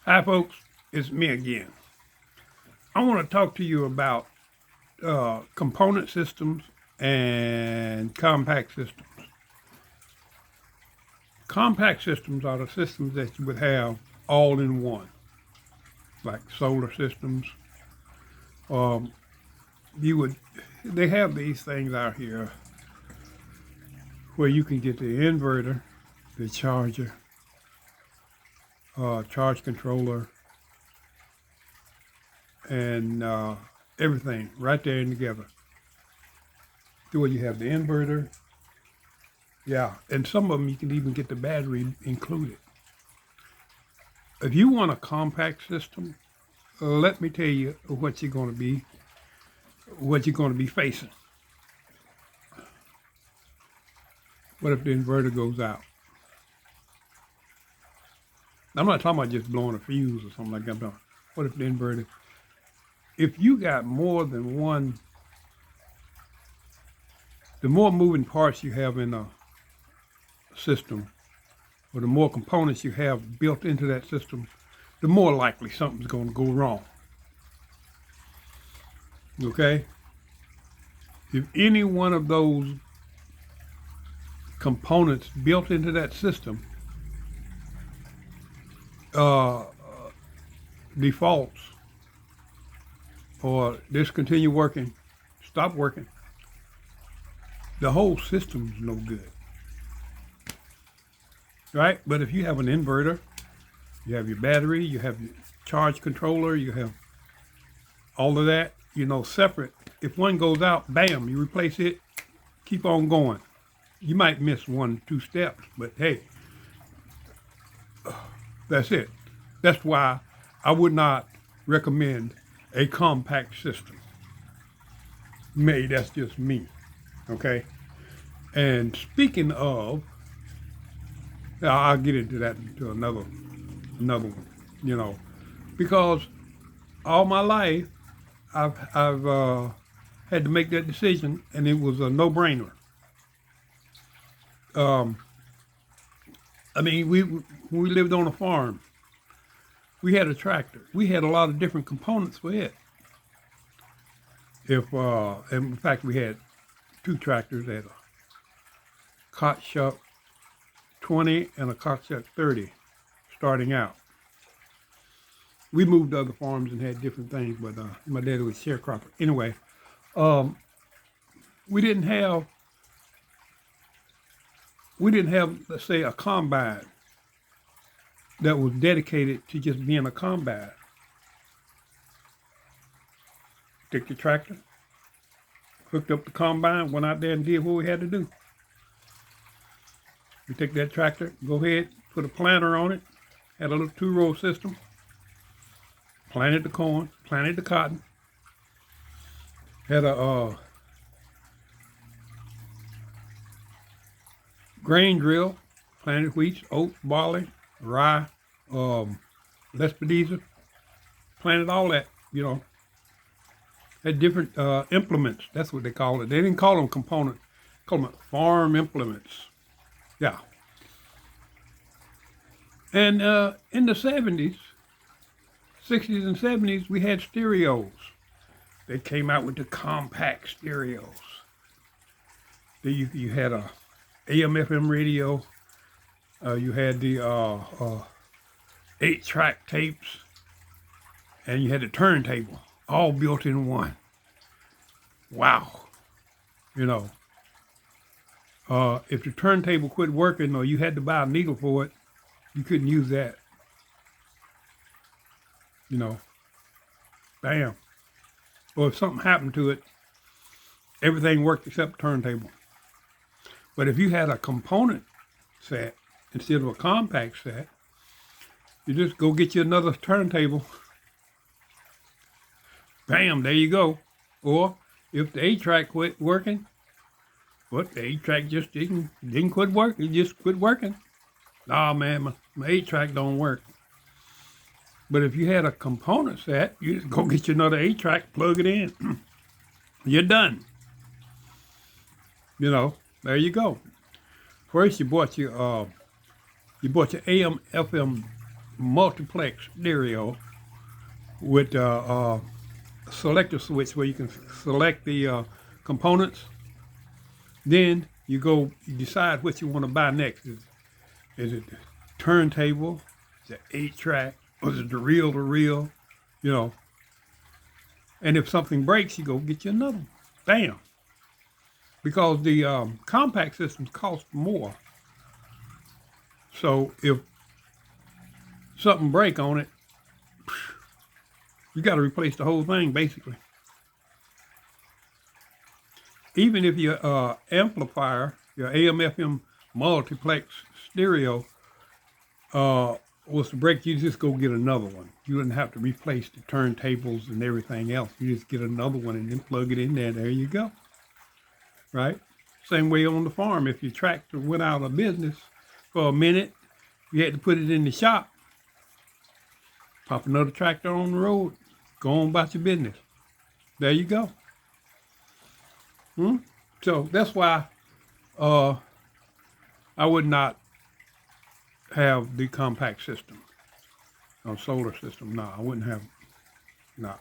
Hi, folks. It's me again. I want to talk to you about component systems and compact systems. Compact systems are the systems that you would have all in one, like solar systems. Um, you would they have these things out here where you can get the inverter, the charger, charge controller, and everything right there and together. Where you have the inverter, yeah, and some of them you can even get the battery included. If you want a compact system, let me tell you what you're going to be facing. What if the inverter goes out? I'm not talking about just blowing a fuse or something like that. No. What if the inverter? If you got more than one, the more moving parts you have in a system, or the more components you have built into that system, the more likely something's going to go wrong. Okay? If any one of those components built into that system uh, defaults or discontinue working, stop working, the whole system's no good. Right? But if you have an inverter, you have your battery, you have your charge controller, you have all of that, separate. If one goes out, bam, you replace it, keep on going. You might miss 1, 2 steps, but hey, that's it. That's why I would not recommend a compact system. Maybe that's just me. Okay. And speaking of, I'll get into that into another one. Because all my life I've had to make that decision, and it was a no-brainer. Um, I mean, when we lived on a farm, we had a tractor. We had a lot of different components for it. And in fact, we had 2 tractors. They had a Kotschuck 20 and a Kotschuck 30 starting out. We moved to other farms and had different things, but my daddy was a sharecropper. Anyway, um, we didn't have let's say a combine that was dedicated to just being a combine. Took the tractor, hooked up the combine, went out there and did what we had to do. We take that tractor, go ahead, put a planter on it, had a little 2-row system, planted the corn, planted the cotton, had a grain drill, planted wheat, oats, barley, rye, lespedeza, planted all that, had different implements. That's what they call it. They didn't call them components, call them farm implements. Yeah. And in the 70s, 60s and 70s, we had stereos. They came out with the compact stereos. You had a AM/FM radio. You had the 8-track tapes, and you had the turntable, all built in one. Wow. If the turntable quit working or you had to buy a needle for it, you couldn't use that. Bam. Or if something happened to it, everything worked except the turntable. But if you had a component set instead of a compact set, you just go get you another turntable. Bam, there you go. Or if the 8-track quit working, but the 8-track just didn't quit working. It just quit working. Nah, man, my 8-track don't work. But if you had a component set, you just go get you another 8-track, plug it in. You're done. There you go. First, you bought your AM/FM multiplex stereo with a selector switch where you can select the components. Then you decide what you want to buy next. Is it the turntable, the 8-track, or is it the reel-to-reel? You know. And if something breaks, you go get you another one. Bam. Because the compact systems cost more. So if something break on it, you got to replace the whole thing basically. Even if your amplifier, your AM/FM multiplex stereo was to break, you just go get another one. You wouldn't have to replace the turntables and everything else. You just get another one and then plug it in there. There you go. Right? Same way on the farm. If your tractor went out of business for a minute, you had to put it in the shop. Pop another tractor on the road. Go on about your business. There you go. So that's why I would not have the compact system or solar system. No, I wouldn't have. No.